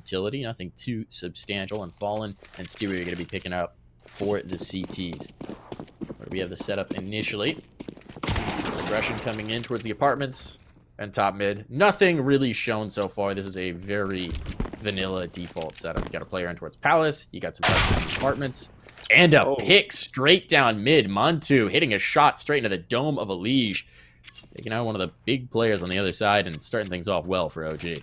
utility, nothing too substantial, and Fallen and Stewie are going to be picking up for the CTs. Where we have the setup initially. Aggression coming in towards the apartments and top mid. Nothing really shown so far. This is a very vanilla default setup. You got a player in towards Palace. You got some players in the apartments. And a pick straight down mid. Montu hitting a shot straight into the dome of a Liege. Taking out one of the big players on the other side and starting things off well for OG.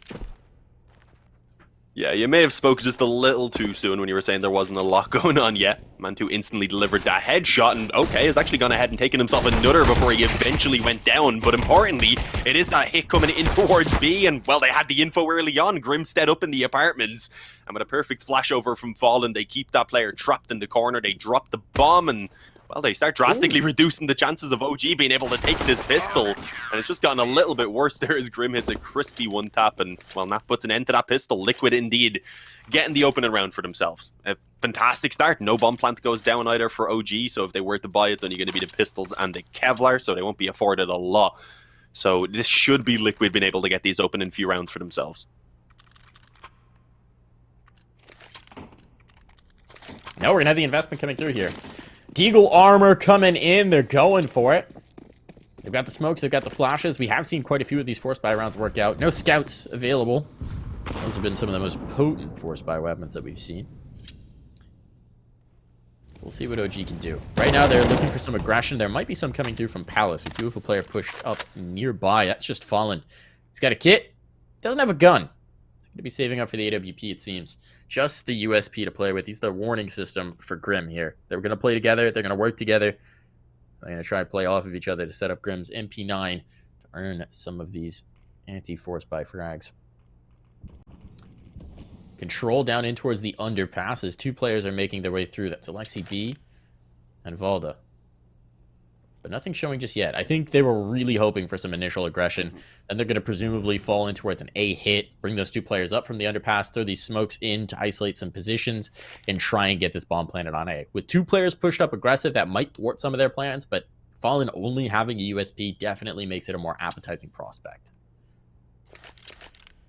Yeah, you may have spoke just a little too soon when you were saying there wasn't a lot going on yet. Mantu instantly delivered that headshot and, okay, has actually gone ahead and taken himself another before he eventually went down. But importantly, it is that hit coming in towards B, and, well, they had the info early on. Grimstead up in the apartments. And with a perfect flashover from Fallen, they keep that player trapped in the corner. They drop the bomb and, well, they start drastically reducing the chances of OG being able to take this pistol. And it's just gotten a little bit worse there as Grim hits a crispy one tap. And, well, Naf puts an end to that pistol. Liquid indeed getting the opening round for themselves. A fantastic start. No bomb plant goes down either for OG. So if they were to buy it, it's only going to be the pistols and the Kevlar. So they won't be afforded a lot. So this should be Liquid being able to get these opening few rounds for themselves. Now we're going to have the investment coming through here. Deagle armor coming in. They're going for it. They've got the smokes. They've got the flashes. We have seen quite a few of these force buy rounds work out. No scouts available. Those have been some of the most potent force buy weapons that we've seen. We'll see what OG can do. Right now, they're looking for some aggression. There might be some coming through from Palace. We do have a player pushed up nearby. That's just Fallen. He's got a kit. Doesn't have a gun. Going to be saving up for the AWP, it seems. Just the USP to play with. He's the warning system for Grim here. They're going to play together. They're going to work together. They're going to try to play off of each other to set up Grim's MP9 to earn some of these anti-force buy frags. Control down in towards the underpasses. Two players are making their way through. That's Alexi B and Valda. But nothing showing just yet. I think they were really hoping for some initial aggression. And they're going to presumably fall in towards an A hit, bring those two players up from the underpass, throw these smokes in to isolate some positions, and try and get this bomb planted on A. With two players pushed up aggressive, that might thwart some of their plans, but Fallen only having a USP definitely makes it a more appetizing prospect.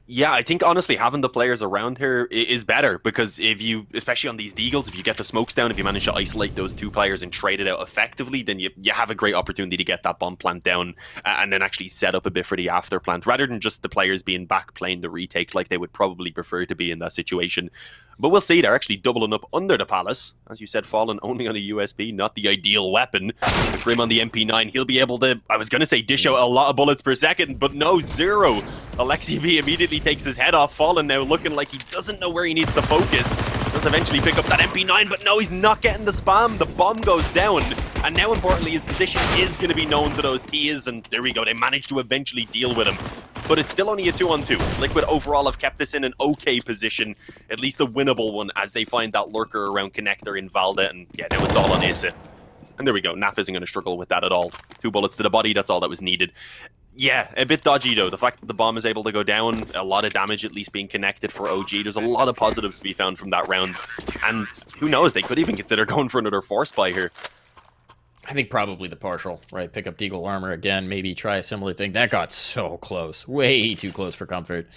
Yeah, I think honestly having the players around here is better, because if you, especially on these deagles, if you get the smokes down, if you manage to isolate those two players and trade it out effectively, then you have a great opportunity to get that bomb plant down and then actually set up a bit for the after plant, rather than just the players being back playing the retake like they would probably prefer to be in that situation. But we'll see, they're actually doubling up under the Palace. As you said, Fallen only on a USP, not the ideal weapon. With Grim on the MP9, he'll be able to, I was going to say dish out a lot of bullets per second, but no, zero. Alexi B immediately takes his head off. Fallen now looking like he doesn't know where he needs to focus. Does eventually pick up that MP9, but no, he's not getting the spam. The bomb goes down. And now, importantly, his position is going to be known to those Ts, and there we go. They managed to eventually deal with him. But it's still only a 2-on-2. Liquid overall have kept this in an okay position, at least a winnable one, as they find that lurker around Connector in Valda, and yeah, now it's all on Issa. And there we go. Naf isn't going to struggle with that at all. 2 bullets to the body, that's all that was needed. Yeah, a bit dodgy though. The fact that the bomb is able to go down, a lot of damage at least being connected for OG. There's a lot of positives to be found from that round. And who knows, they could even consider going for another force buy here. I think probably the partial, right? Pick up Deagle armor again, maybe try a similar thing. That got so close. Way too close for comfort.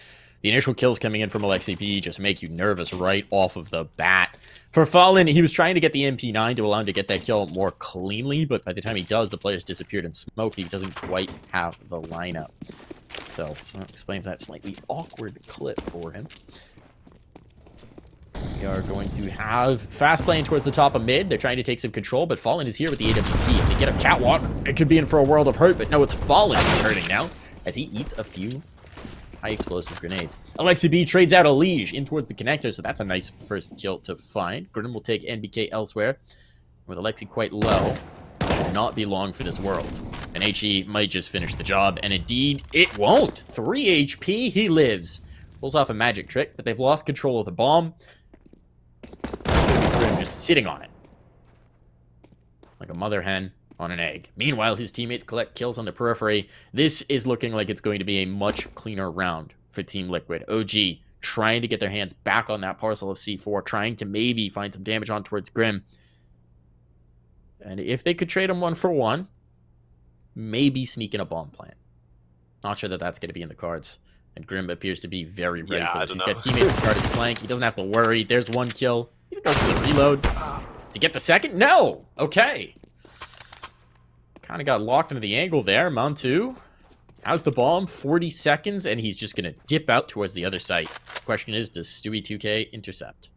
The initial kills coming in from Alexi B just make you nervous right off of the bat. For Fallen, he was trying to get the MP9 to allow him to get that kill more cleanly, but by the time he does, the player's disappeared in smoke. He doesn't quite have the lineup. So, that explains that slightly awkward clip for him. We are going to have fast playing towards the top of mid. They're trying to take some control, but Fallen is here with the AWP. If they get a catwalk, it could be in for a world of hurt, but no, it's Fallen who's hurting now as he eats a few high explosive grenades. Alexi B trades out a Liege in towards the connector, so that's a nice first kill to find. Grim will take NBK elsewhere. With Alexi quite low, should not be long for this world. And HE might just finish the job, and indeed, it won't. 3 HP, he lives. Pulls off a magic trick, but they've lost control of the bomb. Grim just sitting on it. Like a mother hen on an egg. Meanwhile, his teammates collect kills on the periphery. This is looking like it's going to be a much cleaner round for Team Liquid. OG trying to get their hands back on that parcel of C4, trying to maybe find some damage on towards Grim. And if they could trade him 1-for-1, maybe sneak in a bomb plant. Not sure that that's going to be in the cards. And Grim appears to be very ready Yeah, for I this. don't He's know. got teammates to guard his flank. He doesn't have to worry. There's one kill. Even goes for the reload. To get the second? No! Okay. Kind of got locked into the angle there. Mantu has the bomb. 40 seconds, and he's just going to dip out towards the other site. Question is, does Stewie 2K intercept?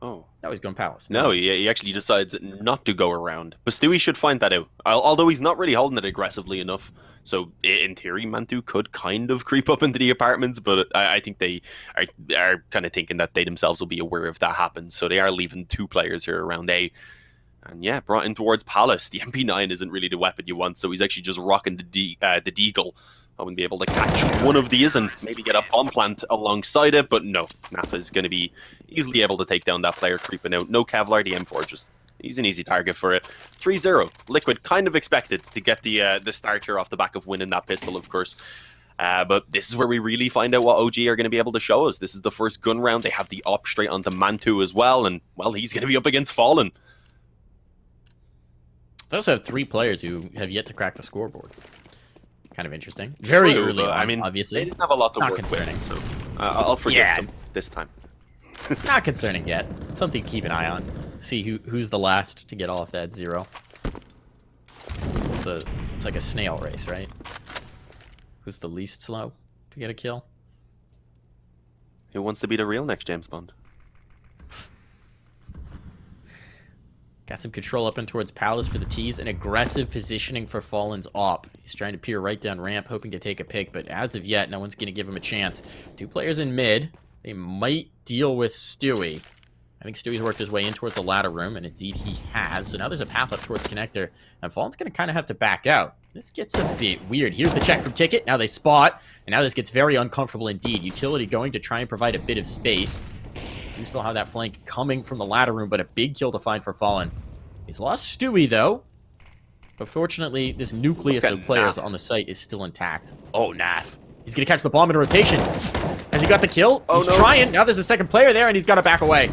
Oh. No, he's going Palace. No, he actually decides not to go around. But Stewie should find that out. Although he's not really holding it aggressively enough. So, in theory, Mantu could kind of creep up into the apartments, but I think they are kind of thinking that they themselves will be aware if that happens. So they are leaving 2 players here around A. And yeah, brought in towards Palace. The MP9 isn't really the weapon you want, so he's actually just rocking the Deagle. I wouldn't be able to catch one of these and maybe get a bomb plant alongside it, but no. Nafa's going to be easily able to take down that player creeping out. No Kevlar, the M4 just... He's an easy target for it. 3-0. Liquid kind of expected to get the start here off the back of winning that pistol, of course. But this is where we really find out what OG are going to be able to show us. This is the first gun round. They have the op straight onto Mantu as well, and, well, he's going to be up against Fallen. They also have 3 players who have yet to crack the scoreboard. Kind of interesting. Very early on, I mean, obviously. they didn't have a lot to Not work concerning. with, so I'll forgive them this time. Not concerning yet. Something to keep an eye on. See who's the last to get off that 0. It's like a snail race, right? Who's the least slow to get a kill? Who wants to be the real next James Bond? Got some control up and towards Palace for the tease. An aggressive positioning for Fallen's op. He's trying to peer right down ramp, hoping to take a pick, but as of yet, no one's going to give him a chance. 2 players in mid. They might deal with Stewie. I think Stewie's worked his way in towards the ladder room, and indeed he has. So now there's a path up towards Connector, and Fallen's going to kind of have to back out. This gets a bit weird. Here's the check from Ticket. Now they spot, and now this gets very uncomfortable indeed. Utility going to try and provide a bit of space. Do still have that flank coming from the ladder room, but a big kill to find for Fallen. He's lost Stewie, though. But fortunately, this nucleus of players on the site is still intact. Oh, Naf. He's going to catch the bomb in rotation. Has he got the kill? Oh, he's no. trying. Now there's a second player there, and he's got to back away.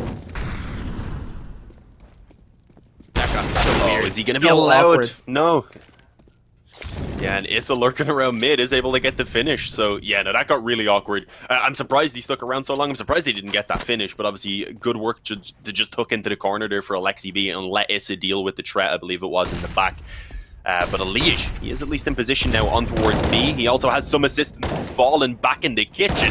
That got so weird. Is he going to be So allowed? awkward. No. Yeah, and Issa lurking around mid is able to get the finish. So, yeah, no, that got really awkward. I'm surprised he stuck around so long. I'm surprised he didn't get that finish. But obviously, good work to just hook into the corner there for Alexi B and let Issa deal with the threat, I believe it was, in the back. But Elias, he is at least in position now on towards B. He also has some assistance falling back in the kitchen.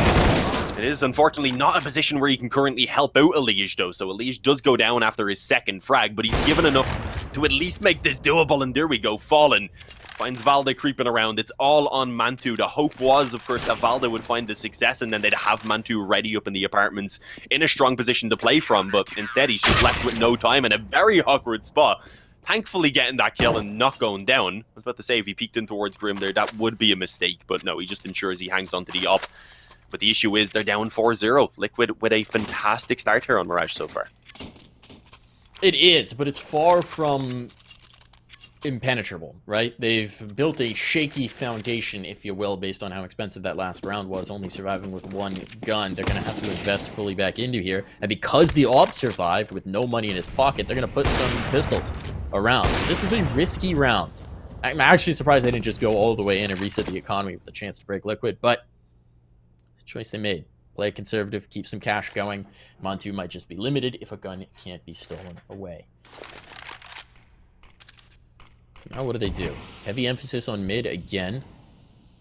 It is unfortunately not a position where he can currently help out Elias, though. So Elias does go down after his second frag, but he's given enough to at least make this doable. And there we go, Fallen finds Valde creeping around. It's all on Mantu. The hope was, of course, that Valde would find the success and then they'd have Mantu ready up in the apartments in a strong position to play from. But instead, he's just left with no time in a very awkward spot. Thankfully getting that kill and not going down. I was about to say, if he peeked in towards Grim there, that would be a mistake. But no, he just ensures he hangs onto the op. But the issue is they're down 4-0. Liquid with a fantastic start here on Mirage so far. It is, but it's far from impenetrable, right? They've built a shaky foundation, if you will, based on how expensive that last round was, only surviving with 1 gun. They're going to have to invest fully back into here. And because the op survived with no money in his pocket, they're going to put some pistols around. This is a risky round. I'm actually surprised they didn't just go all the way in and reset the economy with a chance to break Liquid, but it's a choice they made. Play it conservative, keep some cash going. Mantu might just be limited if a gun can't be stolen away. Now what do? Heavy emphasis on mid again.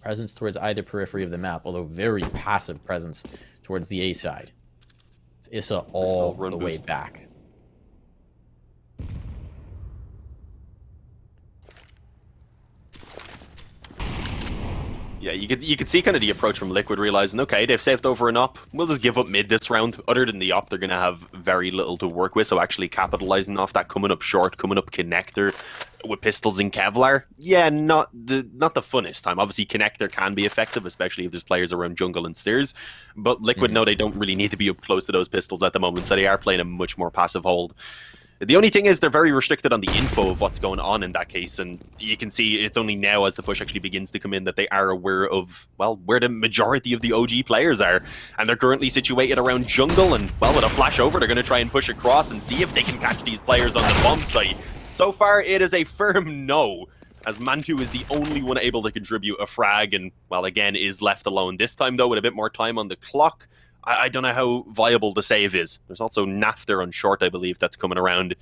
Presence towards either periphery of the map, although very passive presence towards the A side. It's Issa all the way back. Yeah, you could see kind of the approach from Liquid, realizing, okay, they've saved over an op. We'll just give up mid this round. Other than the op, they're going to have very little to work with. So actually capitalizing off that, coming up short, coming up connector with pistols and Kevlar. Yeah, not the funnest time. Obviously, connector can be effective, especially if there's players around jungle and stairs. But Liquid know they don't really need to be up close to those pistols at the moment, so they are playing a much more passive hold. The only thing is they're very restricted on the info of what's going on in that case, and you can see it's only now as the push actually begins to come in that they are aware of, well, where the majority of the OG players are. And they're currently situated around jungle, and, well, with a flash over, they're going to try and push across and see if they can catch these players on the bomb site. So far, it is a firm no. as Mantu is the only one able to contribute a frag and, well, again, is left alone. This time, though, with a bit more time on the clock, I don't know how viable the save is. There's also Naf there on short, I believe, that's coming around.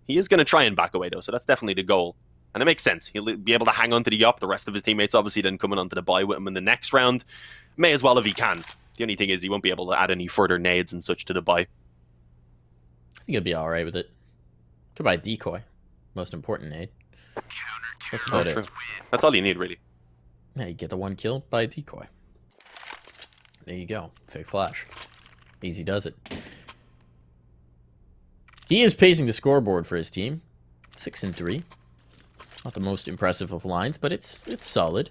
He is going to try and back away, though, so that's definitely the goal. And it makes sense. He'll be able to hang on to the up. The rest of his teammates, obviously, then coming onto the buy with him in the next round. May as well if he can. The only thing is he won't be able to add any further nades and such to the buy. I think he'll be alright with it. Could buy a decoy. Most important nade. That's about it. That's all you need, really. Yeah, you get the 1 kill, buy a decoy. There you go. Fake flash. Easy does it. He is pacing the scoreboard for his team. 6-3. Not the most impressive of lines, but it's solid.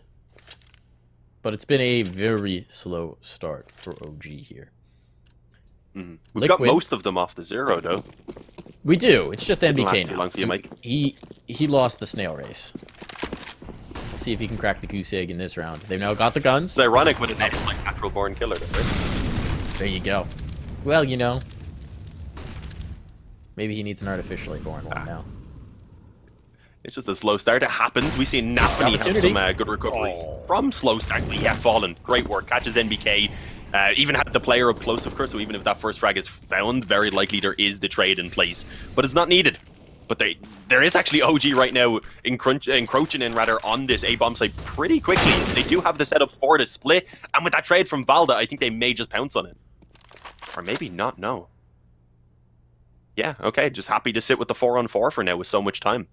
But it's been a very slow start for OG here. Mm-hmm. We've got most of them off the 0, though. We do. It's just NBK now. For you, Mike. He lost the snail race. Let's see if he can crack the goose egg in this round. They've now got the guns. It's ironic when it's like natural born killer, right? There you go. Well, you know, maybe he needs an artificially born one now. It's just a slow start. It happens. We see Nafani have some good recoveries from slow start. But yeah, Fallen. Great work. Catches NBK. Even had the player up close, of course, so even if that first frag is found, very likely there is the trade in place. But it's not needed. But there is actually OG right now encroaching in rather on this A-bomb site pretty quickly. They do have the setup for the split, and with that trade from Valda, I think they may just pounce on it. Or maybe not, no. Yeah, okay, just happy to sit with the 4-on-4 for now with so much time.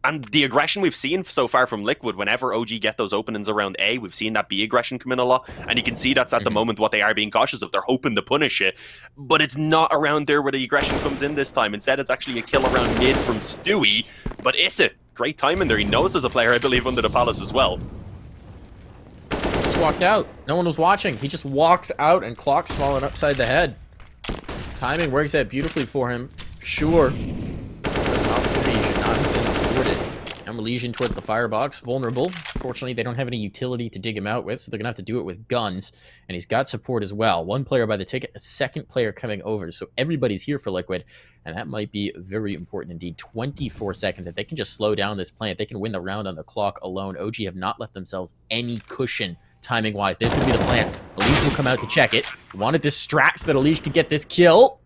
And the aggression we've seen so far from Liquid, whenever OG get those openings around A, we've seen that B aggression come in a lot. And you can see that's at the moment what they are being cautious of. They're hoping to punish it. But it's not around there where the aggression comes in this time. Instead, it's actually a kill around mid from Stewie. But Issa, great timing there. He knows there's a player, I believe, under the palace as well. Just walked out. No one was watching. He just walks out and clock's falling upside the head. Timing works out beautifully for him. Sure. Legion towards the firebox, vulnerable. Fortunately, they don't have any utility to dig him out with, so they're gonna have to do it with guns. And he's got support as well. 1 player by the ticket, a 2nd player coming over. So everybody's here for Liquid, and that might be very important indeed. 24 seconds. If they can just slow down this plant, they can win the round on the clock alone. OG have not left themselves any cushion timing-wise. This could be the plant. Elish will come out to check it. Want to distract so that Elish could get this kill,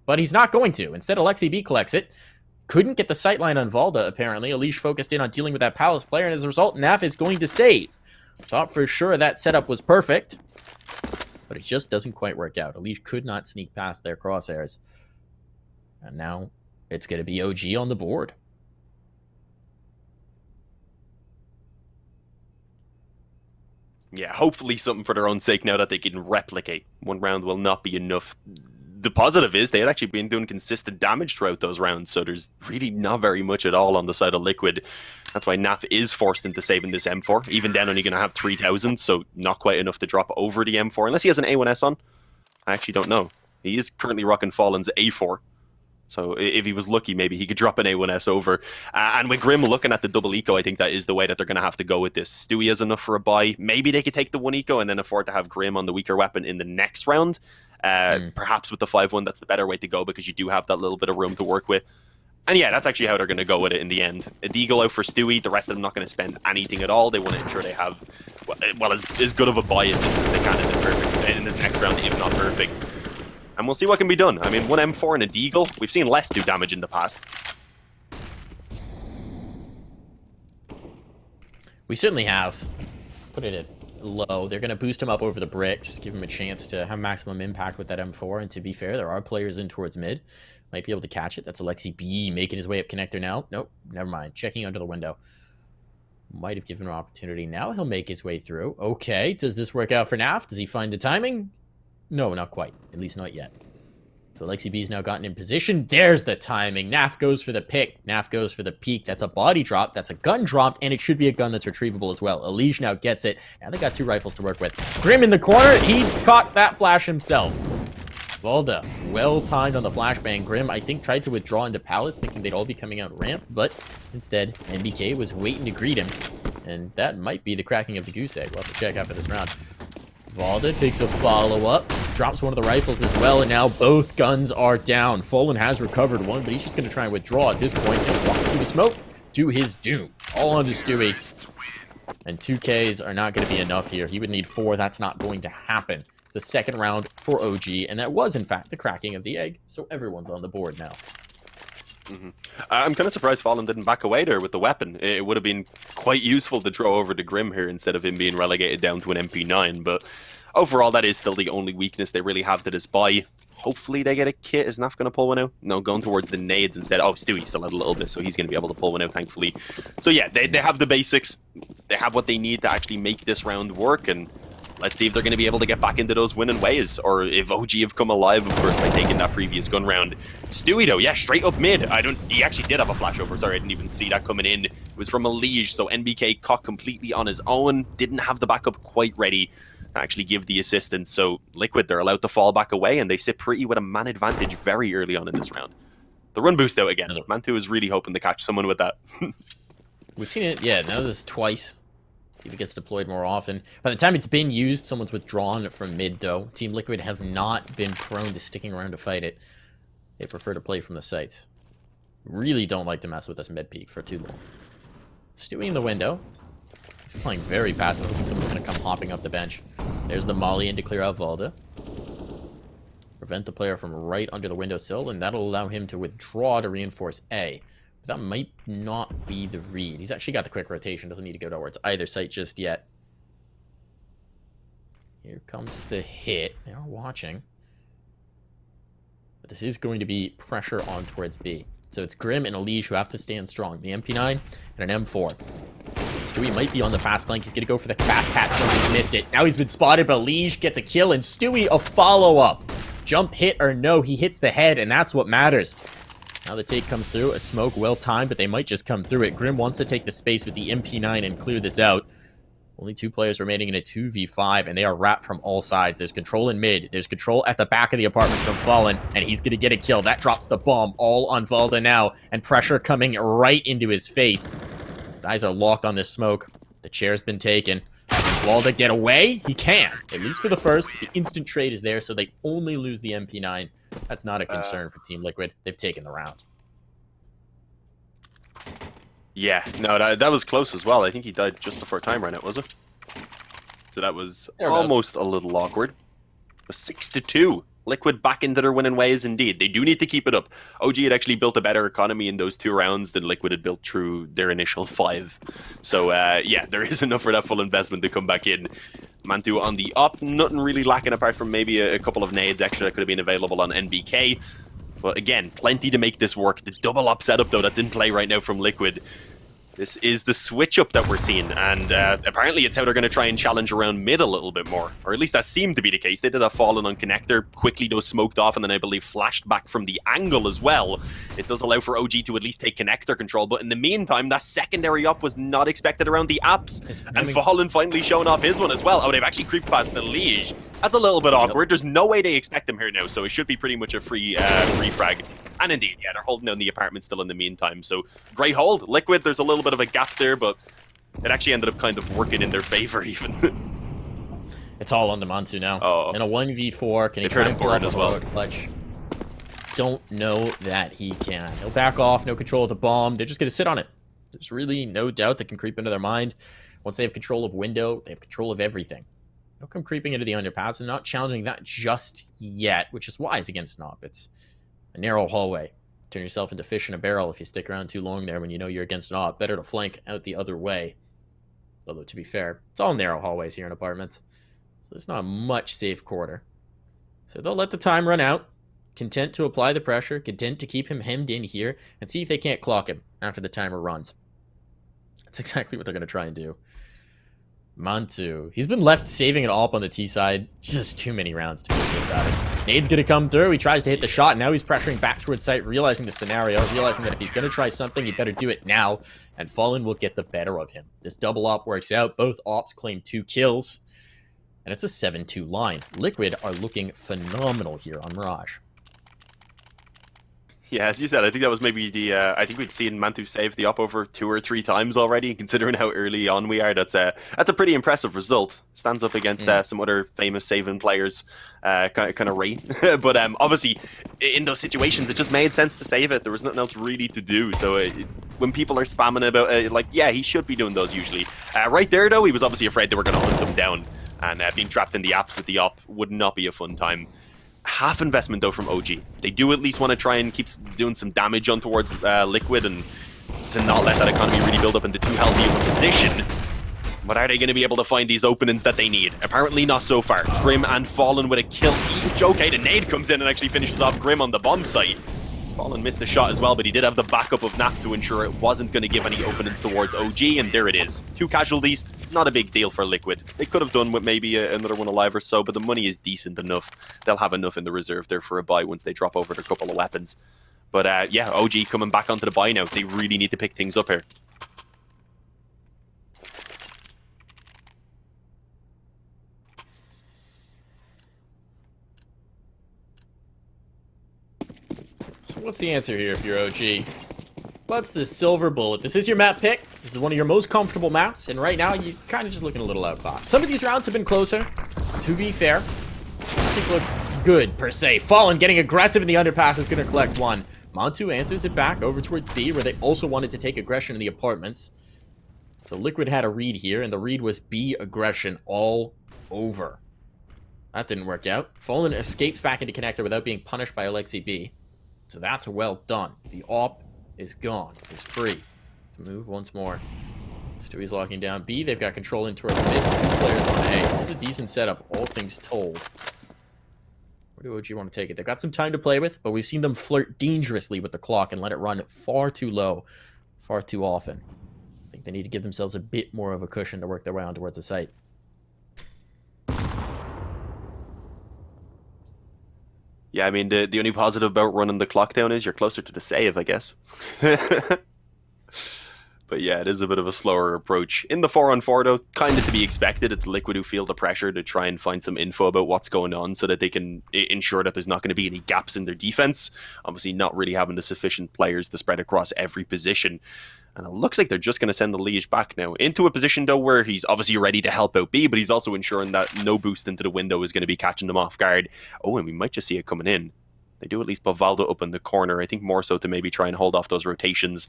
but he's not going to. Instead, Alexi B collects it. Couldn't get the sightline on Valda, apparently. Elish focused in on dealing with that Palace player, and as a result, Naf is going to save. Thought for sure that setup was perfect, but it just doesn't quite work out. Elish could not sneak past their crosshairs. And now it's going to be OG on the board. Yeah, hopefully something for their own sake now that they can replicate. 1 round will not be enough. The positive is they had actually been doing consistent damage throughout those rounds, so there's really not very much at all on the side of Liquid. That's why Naf is forced into saving this M4. Even then, only going to have 3,000, so not quite enough to drop over the M4. Unless he has an A1S on. I actually don't know. He is currently rocking Fallen's A4. So if he was lucky, maybe he could drop an A1S over. And with Grim looking at the double eco, I think that is the way that they're going to have to go with this. Stewie has enough for a buy. Maybe they could take the 1 eco and then afford to have Grim on the weaker weapon in the next round. Perhaps with the 5-1, that's the better way to go because you do have that little bit of room to work with. And yeah, that's actually how they're going to go with it in the end. A deagle out for Stewie. The rest of them not going to spend anything at all. They want to ensure they have, well as good of a buy as they can in this next round, if not perfect. And we'll see what can be done. I mean, 1 M4 and a deagle. We've seen less do damage in the past. We certainly have. Put it at low. They're going to boost him up over the bricks, give him a chance to have maximum impact with that M4. And to be fair, there are players in towards mid. Might be able to catch it. That's Alexi B making his way up connector now. Nope, never mind. Checking under the window. Might have given him an opportunity. Now he'll make his way through. Okay, does this work out for Naf? Does he find the timing? No, not quite. At least not yet. So Alexi B's now gotten in position. There's the timing. Naf goes for the pick. Naf goes for the peek. That's a body drop. That's a gun drop. And it should be a gun that's retrievable as well. Elish now gets it. Now they got 2 rifles to work with. Grim in the corner. He caught that flash himself. Valda, well timed on the flashbang. Grim, I think, tried to withdraw into Palace, thinking they'd all be coming out ramp. But instead, NBK was waiting to greet him. And that might be the cracking of the goose egg. We'll have to check after this round. Valda takes a follow-up, drops one of the rifles as well, and now both guns are down. Fallen has recovered one, but he's just going to try and withdraw at this point and walk through the smoke to his doom. all onto Stewie. And 2Ks are not going to be enough here. He would need 4. That's not going to happen. It's a second round for OG, and that was, in fact, the cracking of the egg, so everyone's on the board now. I'm kind of surprised Fallen didn't back away there with the weapon. It would have been quite useful to throw over to Grim here instead of him being relegated down to an MP9, but overall that is still the only weakness they really have to this buy. Hopefully they get a kit. Is Naf going to pull one out? No, going towards the nades instead. Oh, Stewie still had a little bit, so he's going to be able to pull one out, thankfully. So yeah, they have the basics. They have what they need to actually make this round work, and let's see if they're going to be able to get back into those winning ways, or if OG have come alive, of course, by taking that previous gun round. Stewie, though, yeah, straight up mid. He actually did have a flashover. Sorry, I didn't even see that coming in. It was from a Liege, so NBK caught completely on his own. Didn't have the backup quite ready to actually give the assistance. So Liquid, they're allowed to fall back away, and they sit pretty with a man advantage very early on in this round. The run boost out again. Mantu is really hoping to catch someone with that. We've seen it, yeah, now this is twice. If it gets deployed more often. By the time it's been used, someone's withdrawn from mid, though. Team Liquid have not been prone to sticking around to fight it. They prefer to play from the sites. Really don't like to mess with this mid peak for too long. Stewie in the window. He's playing very passive. I think someone's going to come hopping up the bench. There's the molly in to clear out Valda. Prevent the player from right under the windowsill, and that'll allow him to withdraw to reinforce A. But that might not be the read. He's actually got the quick rotation. Doesn't need to go towards either site just yet. Here comes the hit. They are watching. But this is going to be pressure on towards B. So it's Grim and Elige who have to stand strong. The MP9 and an M4. Stewie might be on the fast flank. He's going to go for the fast patch. He's missed it. Now he's been spotted, but Elige gets a kill, and Stewie a follow-up. Jump hit or no, he hits the head, and that's what matters. Now the take comes through. A smoke well-timed, but they might just come through it. Grim wants to take the space with the MP9 and clear this out. Only 2 players remaining in a 2v5, and they are wrapped from all sides. There's control in mid. There's control at the back of the apartments from Fallen, and he's going to get a kill. That drops the bomb all on Valda now, and pressure coming right into his face. His eyes are locked on this smoke. The chair's been taken. Valda get away? He can. At least for the first. The instant trade is there, so they only lose the MP9. That's not a concern for Team Liquid. They've taken the round. Yeah, no, that was close as well. I think he died just before time ran out, was it? So that was almost a little awkward. It was 6-2. Liquid back into their winning ways indeed. They do need to keep it up. OG had actually built a better economy in those 2 rounds than Liquid had built through their initial 5. So yeah, there is enough for that full investment to come back in. Mantu on the up, nothing really lacking apart from maybe a couple of nades extra that could have been available on NBK. But again, plenty to make this work. The double up setup though that's in play right now from Liquid. This is the switch up that we're seeing, and apparently it's how they're going to try and challenge around mid a little bit more, or at least that seemed to be the case. They did a Fallen on connector, quickly those smoked off, and then I believe flashed back from the angle as well. It does allow for OG to at least take connector control, but in the meantime, that secondary up was not expected around the apps, and Fallen finally showing off his one as well. Oh, they've actually creeped past the Liege. That's a little bit awkward. There's no way they expect him here now, so it should be pretty much a free frag. And indeed, yeah, they're holding down the apartment still in the meantime. So, great hold. Liquid, there's a little bit of a gap there, but it actually ended up kind of working in their favor even. It's all on the Mantu now. Oh. In a 1v4, can he try and pull off as well? Clutch? Don't know that he can. He'll back off, no control of the bomb. They're just going to sit on it. There's really no doubt that can creep into their mind. Once they have control of window, they have control of everything. They'll come creeping into the underpass and not challenging that just yet, which is wise against Nop. It's a narrow hallway. Turn yourself into fish in a barrel if you stick around too long there when you know you're against Nop. Better to flank out the other way. Although, to be fair, it's all narrow hallways here in apartments. So there's not much safe quarter. So they'll let the time run out. Content to apply the pressure. Content to keep him hemmed in here. And see if they can't clock him after the timer runs. That's exactly what they're going to try and do. Mantu. He's been left saving it all up on the T side. Just too many rounds to feel good about it. Nade's going to come through. He tries to hit the shot. Now he's pressuring back towards site, realizing the scenario, realizing that if he's going to try something, he better do it now. And Fallen will get the better of him. This double op works out. Both ops claim 2 kills. And it's a 7-2 line. Liquid are looking phenomenal here on Mirage. Yeah, as you said, I think that was maybe the. I think we'd seen Mantu save the up over 2 or 3 times already. Considering how early on we are, that's a pretty impressive result. Stands up against some other famous saving players, kind of rate. But obviously, in those situations, it just made sense to save it. There was nothing else really to do. So when people are spamming about it, like, yeah, he should be doing those usually. Right there, though, he was obviously afraid they were going to hunt them down. And being trapped in the apps with the op would not be a fun time. Half investment, though, from OG. They do at least want to try and keep doing some damage on towards Liquid and to not let that economy really build up into too healthy of a position. But are they going to be able to find these openings that they need? Apparently not so far. Grim and Fallen with a kill each. Okay, the nade comes in and actually finishes off Grim on the bomb site. Fallen missed the shot as well, but he did have the backup of NAF to ensure it wasn't going to give any openings towards OG, and there it is. 2 casualties, not a big deal for Liquid. They could have done with maybe another one alive or so, but the money is decent enough. They'll have enough in the reserve there for a buy once they drop over their couple of weapons. But yeah, OG coming back onto the buy now. They really need to pick things up here. So what's the answer here if you're OG? What's the silver bullet? This is your map pick. This is one of your most comfortable maps, and right now you're kind of just looking a little outclassed. Some of these rounds have been closer, to be fair. Things look good, per se. Fallen getting aggressive in the underpass is going to collect 1. Montu answers it back over towards B, where they also wanted to take aggression in the apartments. So Liquid had a read here, and the read was B aggression all over. That didn't work out. Fallen escapes back into connector without being punished by Alexi B. So that's well done. The op is gone. It's free to move once more. Stewie's locking down B. They've got control in towards mid. 2 players on A. This is a decent setup, all things told. Where do OG want to take it? They've got some time to play with, but we've seen them flirt dangerously with the clock and let it run far too low, far too often. I think they need to give themselves a bit more of a cushion to work their way on towards the site. Yeah, I mean, the only positive about running the clock down is you're closer to the save, I guess. But yeah, it is a bit of a slower approach. In the 4-on-4, though, kind of to be expected. It's Liquid who feel the pressure to try and find some info about what's going on so that they can ensure that there's not going to be any gaps in their defense. Obviously, not really having the sufficient players to spread across every position. And it looks like they're just going to send the Liege back now into a position, though, where he's obviously ready to help out B, but he's also ensuring that no boost into the window is going to be catching them off guard. Oh, and we might just see it coming in. They do at least put Valdo up in the corner. I think more so to maybe try and hold off those rotations.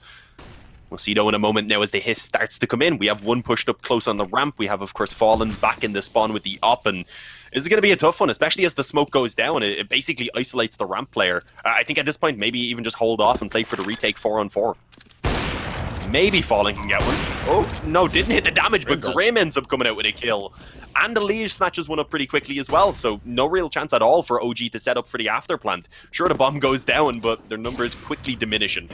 We'll see, though, in a moment now as the hiss starts to come in. We have one pushed up close on the ramp. We have, of course, Fallen back in the spawn with the op, and this is going to be a tough one, especially as the smoke goes down. It basically isolates the ramp player. I think at this point, maybe even just hold off and play for the retake 4-on-4. Maybe Fallen can get one. Oh, no, didn't hit the damage, but Grim ends up coming out with a kill. And the Liege snatches one up pretty quickly as well, so no real chance at all for OG to set up for the after plant. Sure, the bomb goes down, but their number is quickly diminishing.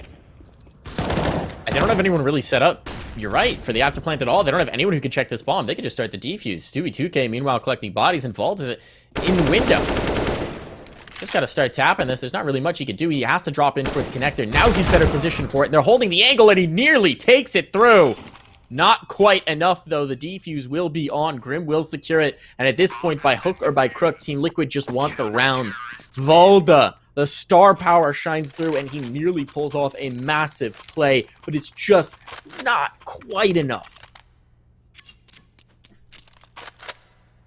And they don't have anyone really set up, you're right, for the after plant at all. They don't have anyone who can check this bomb. They can just start the defuse. Stewie 2K, meanwhile, collecting bodies and Vault is in window. Just got to start tapping this. There's not really much he can do. He has to drop in towards connector. Now he's better positioned for it. And they're holding the angle, and he nearly takes it through. Not quite enough, though. The defuse will be on. Grim will secure it. And at this point, by hook or by crook, Team Liquid just want the rounds. Valda, the star power shines through, and he nearly pulls off a massive play. But it's just not quite enough.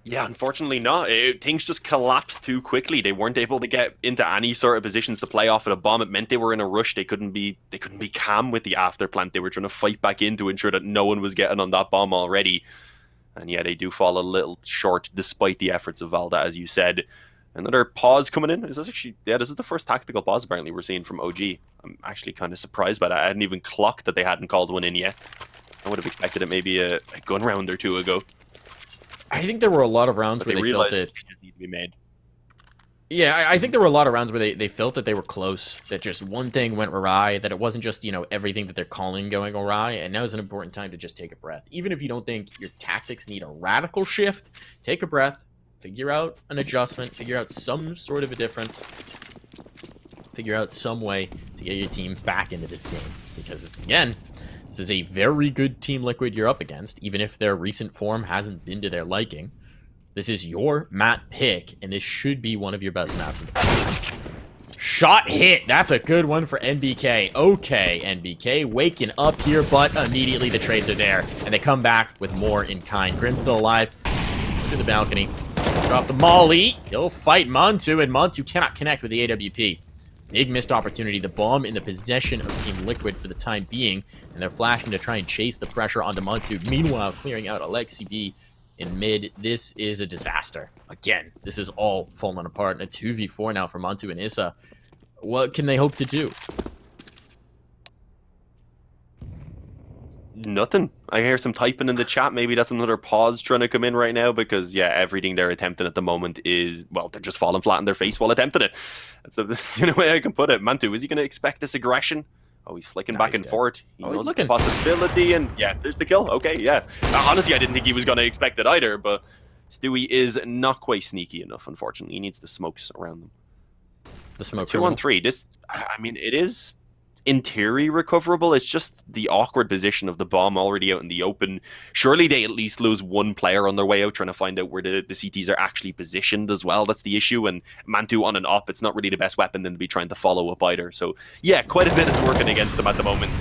Yeah, unfortunately not. Things just collapsed too quickly. They weren't able to get into any sort of positions to play off at a bomb. It meant they were in a rush. They couldn't be calm with the after plant. They were trying to fight back in to ensure that no one was getting on that bomb already. And yeah, they do fall a little short despite the efforts of Valda, as you said. Another pause coming in. Is this actually... Yeah, this is the first tactical pause apparently we're seeing from OG. I'm actually kind of surprised by that. I hadn't even clocked that they hadn't called one in yet. I would have expected it maybe a gun round or two ago. I think there were a lot of rounds where they felt it need to be made. Yeah, I think there were a lot of rounds where they felt that they were close, that just one thing went awry, that it wasn't just, you know, everything that they're calling going awry, and now is an important time to just take a breath. Even if you don't think your tactics need a radical shift, take a breath, figure out an adjustment, figure out some sort of a difference, figure out some way to get your team back into this game. Because, again, this is a very good Team Liquid you're up against, even if their recent form hasn't been to their liking. This is your map pick, and this should be one of your best maps. Shot hit! That's a good one for NBK. Okay, NBK waking up here, but immediately the trades are there, and they come back with more in kind. Grim's still alive. Into the balcony. Drop the molly. He'll fight Montu, and Montu cannot connect with the AWP. Big missed opportunity. The bomb in the possession of Team Liquid for the time being, and they're flashing to try and chase the pressure onto Mantu. Meanwhile, clearing out Alexi B in mid. This is a disaster. Again, this is all falling apart. And a 2v4 now for Mantu and Issa. What can they hope to do? Nothing. I hear some typing in the chat. Maybe that's another pause trying to come in right now because, yeah, everything they're attempting at the moment is, well, they're just falling flat on their face while attempting it. That's the only way I can put it. Mantu, is he going to expect this aggression? Oh, he's flicking back and forth. He knows it's a possibility, and yeah, there's the kill. Okay, yeah. Honestly, I didn't think he was going to expect it either, but Stewie is not quite sneaky enough, unfortunately. He needs the smokes around them. The smoke 2-on-3. This, I mean, it is in theory recoverable. It's just the awkward position of the bomb already out in the open. Surely they at least lose one player on their way out, trying to find out where the CTs are actually positioned as well. That's the issue. And Mantu on and up, it's not really the best weapon than to be trying to follow up either. So yeah, quite a bit is working against them at the moment.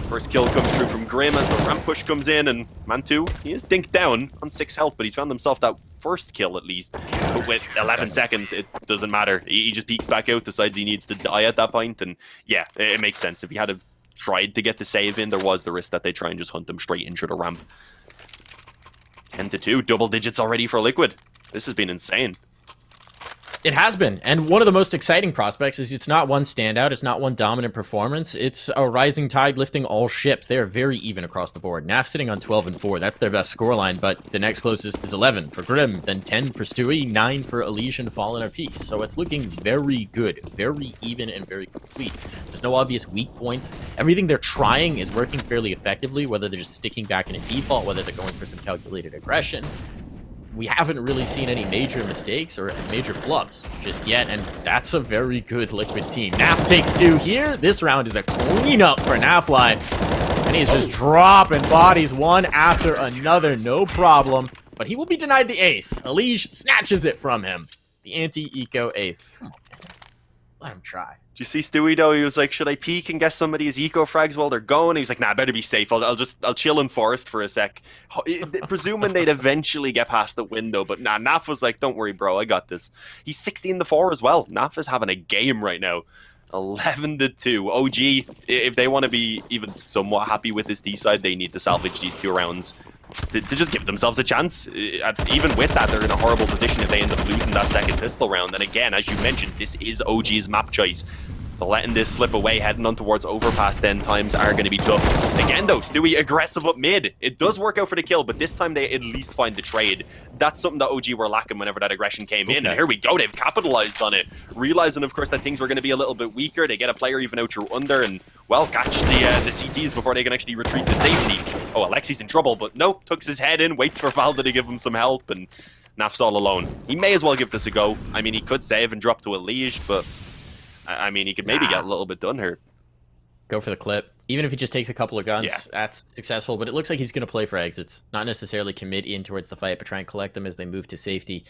First kill comes through from Grim as the ramp push comes in, and Mantu, he is dinked down on 6 health, but he's found himself that first kill at least. But with 11 seconds, it doesn't matter. He just peeks back out, decides he needs to die at that point, and yeah, it makes sense. If he had tried to get the save in, there was the risk that they try and just hunt him straight into the ramp. 10-2, double digits already for Liquid. This has been insane. It has been, and one of the most exciting prospects is it's not one standout, it's not one dominant performance, it's a rising tide lifting all ships. They are very even across the board. NAF sitting on 12-4, that's their best scoreline, but the next closest is 11 for Grim, then 10 for Stewie, 9 for Elysian Fallen apiece. So it's looking very good, very even and very complete. There's no obvious weak points. Everything they're trying is working fairly effectively, whether they're just sticking back in a default, whether they're going for some calculated aggression. We haven't really seen any major mistakes or major flubs just yet, and that's a very good Liquid team. NAF takes 2 here. This round is a cleanup for NAFLi, and he's just dropping bodies one after another, no problem. But he will be denied the ace. Elige snatches it from him. The anti-eco ace. Come on, man. Let him try. Do you see Stewie though? He was like, should I peek and guess some of these eco frags while they're going? He was like, nah, better be safe. I'll chill in forest for a sec. Presuming they'd eventually get past the window, but nah, Naf was like, don't worry, bro, I got this. He's 16-4 as well. Naf is having a game right now. 11-2. OG, if they want to be even somewhat happy with this D side, they need to salvage these 2 rounds to just give themselves a chance. Even with that, they're in a horrible position if they end up losing that second pistol round. And again, as you mentioned, this is OG's map choice. So letting this slip away, heading on towards overpass 10 times are going to be tough. Again though, Stewie aggressive up mid. It does work out for the kill, but this time they at least find the trade. That's something that OG were lacking whenever that aggression came in. And here we go, they've capitalized on it. Realizing, of course, that things were going to be a little bit weaker. They get a player even out through under and, well, catch the CTs before they can actually retreat to safety. Oh, Alexi's in trouble, but no, tucks his head in, waits for Valda to give him some help, and Naf's all alone. He may as well give this a go. I mean, he could save and drop to a Liege, but I mean, he could maybe get a little bit done here. Go for the clip. Even if he just takes a couple of guns, that's successful. But it looks like he's going to play for exits. Not necessarily commit in towards the fight, but try and collect them as they move to safety.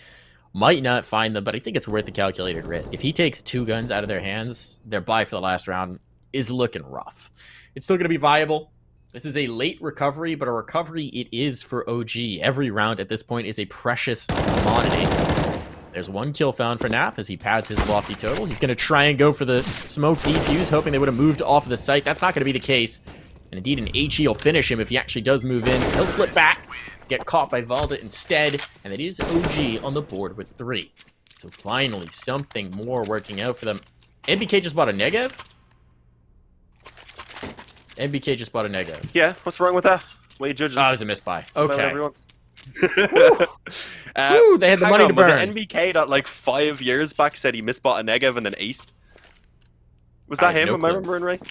Might not find them, but I think it's worth the calculated risk. If he takes 2 guns out of their hands, their buy for the last round is looking rough. It's still going to be viable. This is a late recovery, but a recovery it is for OG. Every round at this point is a precious commodity. There's 1 kill found for Naf as he pads his lofty total. He's going to try and go for the smoke defuse, hoping they would have moved off of the site. That's not going to be the case. And indeed, an HE will finish him if he actually does move in. He'll slip back, get caught by Valda instead, and it is OG on the board with 3. So finally, something more working out for them. NBK just bought a Negev? NBK just bought a Negev. Yeah, what's wrong with that? Way you judging? Oh, it was a misbuy. Okay. Woo, they had the money to burn. Was it NBK that like 5 years back said he misbought a Negev and then aced? Was that him? Am I remembering right?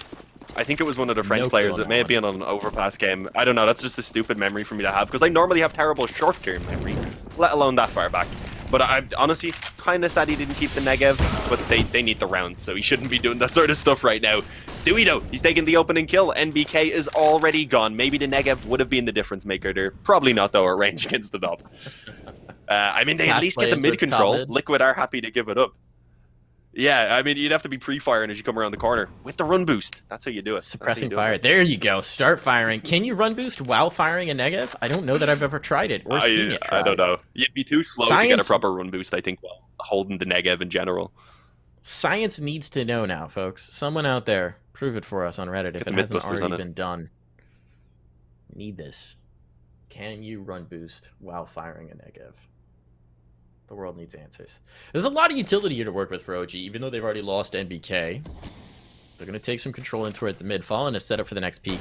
I think it was one of the French players. It may have been on an overpass game. I don't know. That's just a stupid memory for me to have because I normally have terrible short-term memory, let alone that far back. But I honestly kind of sad he didn't keep the Negev, but they need the round, so he shouldn't be doing that sort of stuff right now. Stewie though, he's taking the opening kill. NBK is already gone. Maybe the Negev would have been the difference maker there. Probably not though, at range against the top. I mean, they at least get the mid control. Liquid are happy to give it up. Yeah, I mean, you'd have to be pre-firing as you come around the corner with the run boost. That's how you do it. Suppressing fire. There you go. Start firing. Can you run boost while firing a Negev? I don't know that I've ever tried it or seen it tried. I don't know. You'd be too slow to get a proper run boost, I think, while holding the Negev in general. Science needs to know now, folks. Someone out there, prove it for us on Reddit if Get the it hasn't Mythbusters already on it. been done. Need this. Can you run boost while firing a negative? The world needs answers. There's a lot of utility here to work with for OG, even though they've already lost NBK. They're going to take some control in towards the mid. Fallen is set up for the next peak.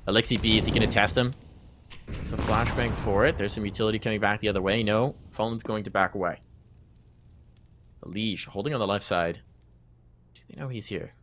Alexi B, is he going to test him? It's a flashbang for it. There's some utility coming back the other way. No, Fallen's going to back away. Liege holding on the left side. Do they know he's here?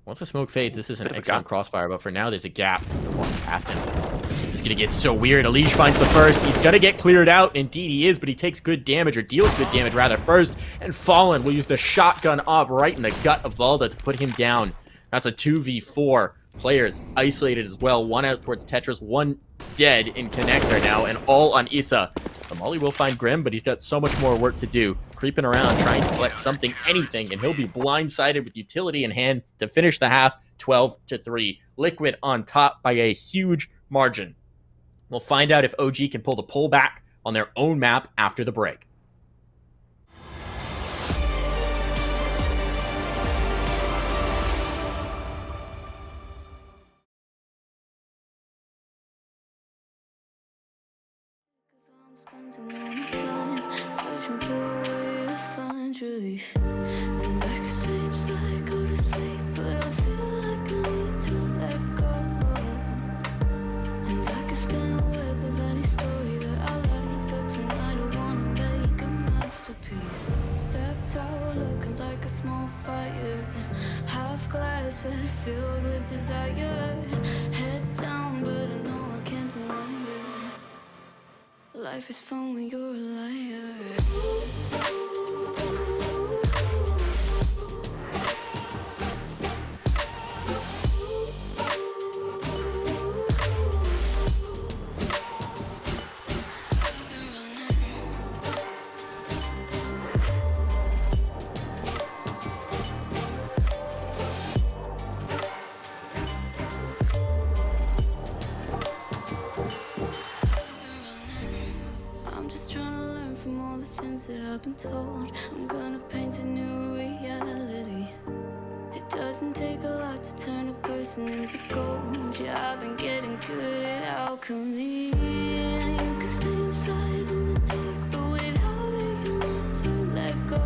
Once the smoke fades, this is an excellent crossfire, but for now, there's a gap. They're walking past him. This is going to get so weird. Liege finds the first. He's going to get cleared out. Indeed, he is, but he takes good damage, or deals good damage, rather, first. And Fallen will use the shotgun up right in the gut of Valda to put him down. That's a 2v4. Players isolated as well. One out towards Tetris, one dead in connector now, and all on Issa. The Molly will find Grim, but he's got so much more work to do. Creeping around, trying to collect something, anything, and he'll be blindsided with utility in hand to finish the half 12-3. Liquid on top by a huge margin. We'll find out if OG can pull the pull back on their own map after the break. Spending all my time searching for a way to find relief. And I can stay inside, go to sleep, but I feel like I need to let go. And I can spin a web of any story that I like, but tonight I wanna make a masterpiece. Stepped out looking like a small fire, half glass and filled with desire. Head down, but I know I can't deny it. Life is fun when you're a liar. I'm just trying to learn from all the things that I've been told. I'm gonna paint a new reality. It doesn't take a lot to turn a person into gold. Yeah, I've been getting good at alchemy. And you can stay inside in the dark, but without it you never let go.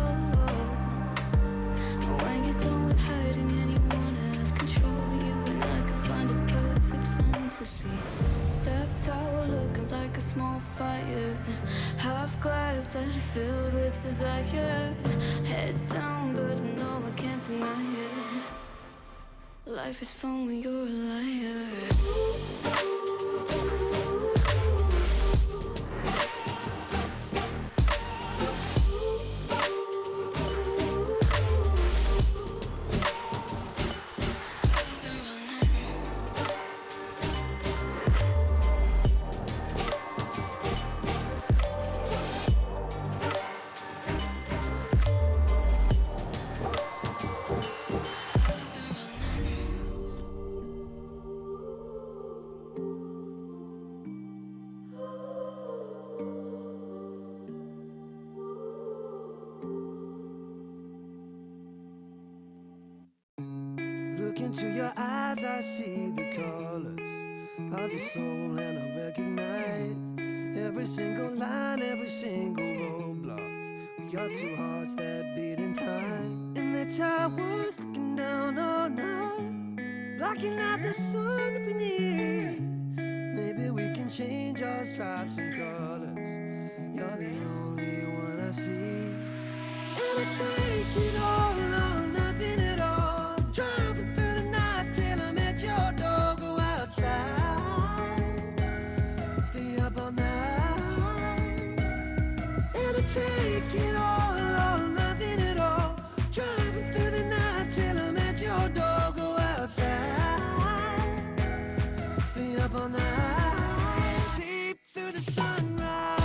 And when you're done with hiding and you wanna have control, you and I can find a perfect fantasy. Stepped out looking like a small fire, half glass that filled with desire. Head down, but I know I can't deny it. Life is fun when you're a liar. Look into your eyes, I see the colors of your soul, and I recognize every single line, every single roadblock. We are two hearts that beat in time. In the towers, looking down all night, blocking out the sun that we need. Maybe we can change our stripes and colors. You're the only one I see. And I take it all or nothing at all. Driving through the night till I'm at your door. Go outside, stay up all night. And I take it all or nothing at all. Driving through the night till I'm at your door. Go outside, stay up all night. Sleep through the sunrise.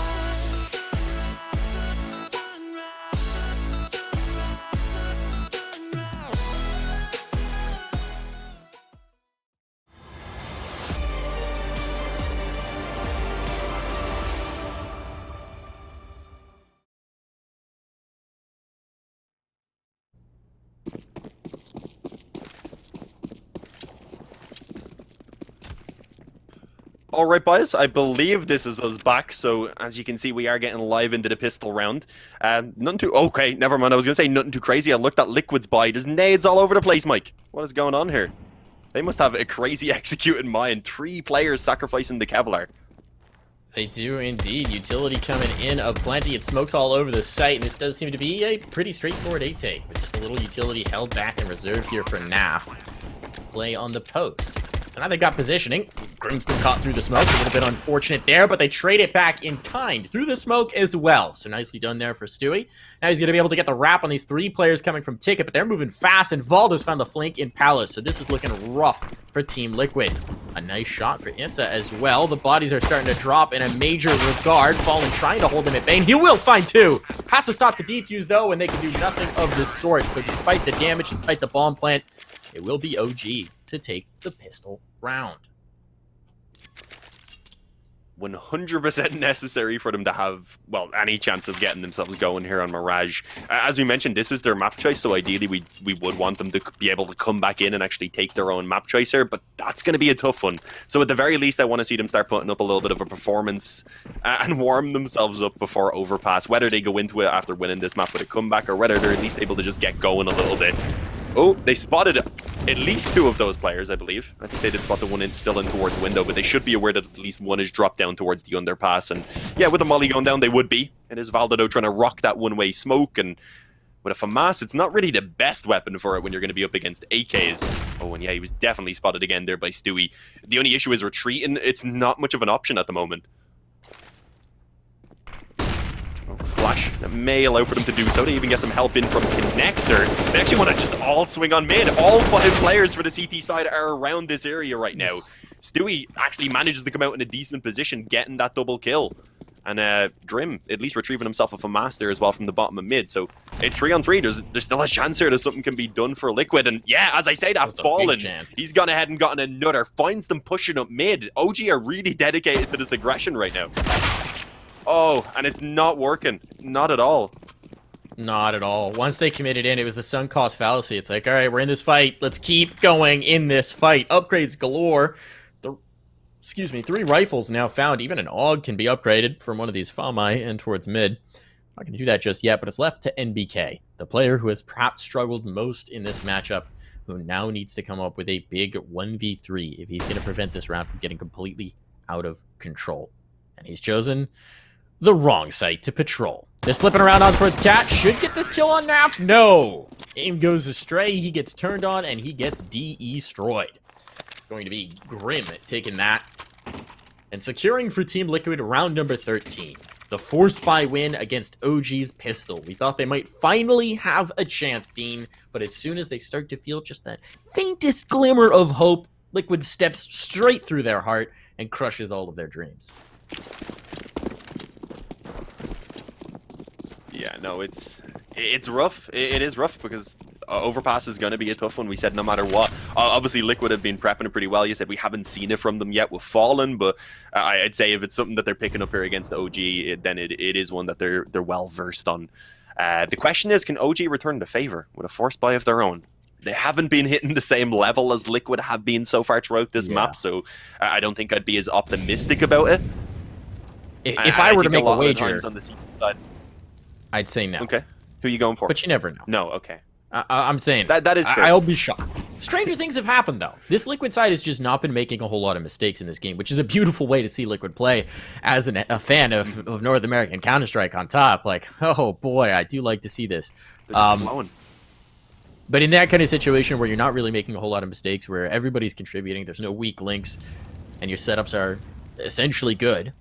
All right, boys, I believe this is us back. So as you can see, we are getting live into the pistol round. Nothing too... Okay, never mind. I was going to say nothing too crazy. I looked at Liquid's buy. There's nades all over the place, Mike. What is going on here? They must have a crazy executed mind. 3 players sacrificing the Kevlar. They do indeed. Utility coming in aplenty. It smokes all over the site, and this does seem to be a pretty straightforward 8-take, but just a little utility held back in reserve here for NAF. Play on the post. So now they got positioning. Grim's been caught through the smoke. A little bit unfortunate there, but they trade it back in kind through the smoke as well. So nicely done there for Stewie. Now he's going to be able to get the wrap on these 3 players coming from Ticket, but they're moving fast, and Valda's found the flank in Palace. So this is looking rough for Team Liquid. A nice shot for Issa as well. The bodies are starting to drop in a major regard. Fallen trying to hold him at bay, and he will find 2. Has to stop the defuse, though, and they can do nothing of the sort. So despite the damage, despite the bomb plant, it will be OG to take the pistol round. 100% necessary for them to have, well, any chance of getting themselves going here on Mirage. As we mentioned, this is their map choice, so ideally we would want them to be able to come back in and actually take their own map choice here, but that's going to be a tough one. So at the very least, I want to see them start putting up a little bit of a performance and warm themselves up before Overpass, whether they go into it after winning this map with a comeback or whether they're at least able to just get going a little bit. Oh, they spotted at least 2 of those players, I believe. I think they did spot the one still in towards the window, but they should be aware that at least one is dropped down towards the underpass. And yeah, with the molly going down, they would be. It is Valdo trying to rock that one-way smoke, and with a FAMAS, it's not really the best weapon for it when you're going to be up against AKs. Oh, and yeah, he was definitely spotted again there by Stewie. The only issue is retreating. It's not much of an option at the moment. Flash that may allow for them to do so. They even get some help in from Connector. They actually want to just all swing on mid. All 5 players for the CT side are around this area right now. Stewie actually manages to come out in a decent position, getting that double kill. And Grim at least retrieving himself a FAMAS there as well from the bottom of mid. So it's 3-on-3. There's still a chance here that something can be done for Liquid. And yeah, as I say, that Fallen, he's gone ahead and gotten another. Finds them pushing up mid. OG are really dedicated to this aggression right now. Oh, and it's not working. Not at all. Not at all. Once they committed in, it was the sunk cost fallacy. It's like, all right, we're in this fight. Let's keep going in this fight. Upgrades galore. 3 rifles now found. Even an AUG can be upgraded from one of these FAMI and towards mid. Not going to do that just yet, but it's left to NBK, the player who has perhaps struggled most in this matchup, who now needs to come up with a big 1v3 if he's going to prevent this round from getting completely out of control. And he's chosen the wrong site to patrol. They're slipping around on towards Cat. Should get this kill on NAF. No. Aim goes astray. He gets turned on, and he gets destroyed. It's going to be Grim taking that. And securing for Team Liquid round number 13. The 4-spy win against OG's pistol. We thought they might finally have a chance, Dean. But as soon as they start to feel just that faintest glimmer of hope, Liquid steps straight through their heart and crushes all of their dreams. Yeah, no, it's rough. It is rough because Overpass is going to be a tough one. We said no matter what. Obviously, Liquid have been prepping it pretty well. You said we haven't seen it from them yet with Fallen, but I'd say if it's something that they're picking up here against OG, then it is one that they're well versed on. The question is, can OG return the favor with a force buy of their own? They haven't been hitting the same level as Liquid have been so far throughout this map, so I don't think I'd be as optimistic about it. If I were to make a wager on the side, I'd say no. Okay. Who are you going for? But you never know. No, okay. I'm saying that is fair. I'll be shocked. Stranger things have happened, though. This Liquid side has just not been making a whole lot of mistakes in this game, which is a beautiful way to see Liquid play as a fan of North American Counter-Strike on top. Like, oh boy, I do like to see this. They're just flowing. But in that kind of situation where you're not really making a whole lot of mistakes, where everybody's contributing, there's no weak links, and your setups are essentially good,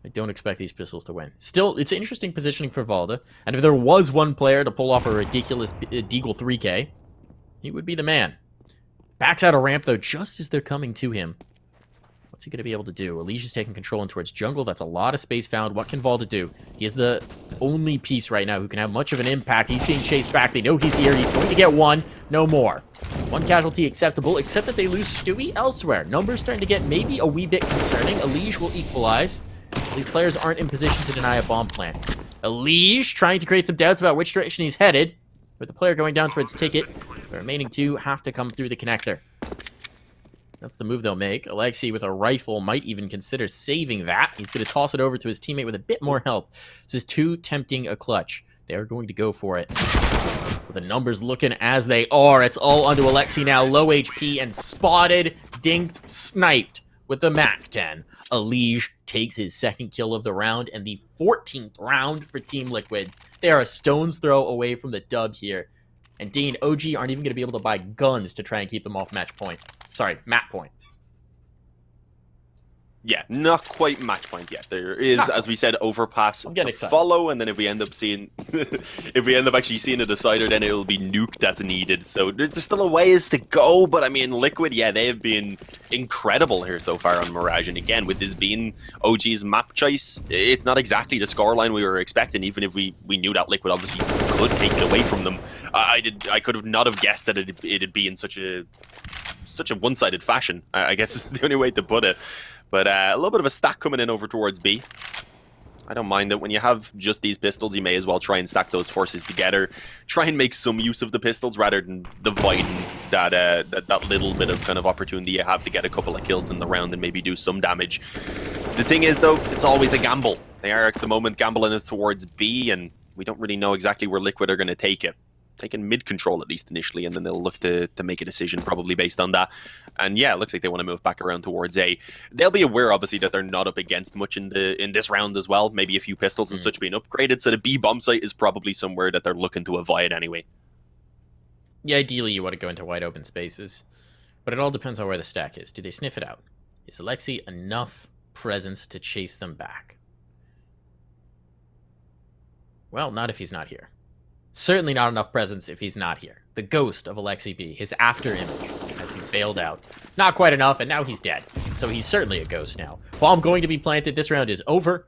I don't expect these pistols to win. Still, it's interesting positioning for Valda, and if there was one player to pull off a ridiculous Deagle 3K, he would be the man. Backs out a ramp, though, just as they're coming to him. What's he going to be able to do? Elige is taking control in towards jungle. That's a lot of space found. What can Valda do? He is the only piece right now who can have much of an impact. He's being chased back. They know he's here. He's going to get one. No more. One casualty acceptable, except that they lose Stewie elsewhere. Numbers starting to get maybe a wee bit concerning. Elige will equalize. These players aren't in position to deny a bomb plant. Elige trying to create some doubts about which direction he's headed. With the player going down towards Ticket, the remaining 2 have to come through the connector. That's the move they'll make. Alexi with a rifle might even consider saving that. He's going to toss it over to his teammate with a bit more health. This is too tempting a clutch. They're going to go for it. With the numbers looking as they are, it's all onto Alexi now. Low HP and spotted, dinked, sniped with the MAC-10. Elige takes his second kill of the round and the 14th round for Team Liquid. They are a stone's throw away from the dub here. And Dane, OG aren't even going to be able to buy guns to try and keep them off match point. Sorry, map point. Yeah, not quite match point yet. There is, as we said, overpass to follow, and then if we end up seeing, if we end up actually seeing a decider, then it'll be nuke that's needed. So there's still a ways to go, but I mean, Liquid, yeah, they have been incredible here so far on Mirage, and again, with this being OG's map choice, it's not exactly the scoreline we were expecting, even if we knew that Liquid obviously could take it away from them. I could have not have guessed that it'd be in such a one-sided fashion, I guess is the only way to put it. But a little bit of a stack coming in over towards B. I don't mind it. When you have just these pistols, you may as well try and stack those forces together. Try and make some use of the pistols rather than dividing that little bit of kind of opportunity you have to get a couple of kills in the round and maybe do some damage. The thing is, though, it's always a gamble. They are, at the moment, gambling it towards B, and we don't really know exactly where Liquid are going to take it. Taking mid control at least initially, and then they'll look to make a decision probably based on that. And yeah, it looks like they want to move back around towards A. They'll be aware obviously that they're not up against much in this round as well. Maybe a few pistols and such being upgraded. So the B bomb site is probably somewhere that they're looking to avoid anyway. Yeah, ideally you want to go into wide open spaces, but it all depends on where the stack is. Do they sniff it out? Is Alexi enough presence to chase them back? Well, not if he's not here. Certainly not enough presence if he's not here. The ghost of Alexi B, his after image, as he bailed out. Not quite enough, and now he's dead. So he's certainly a ghost now. Bomb going to be planted. This round is over.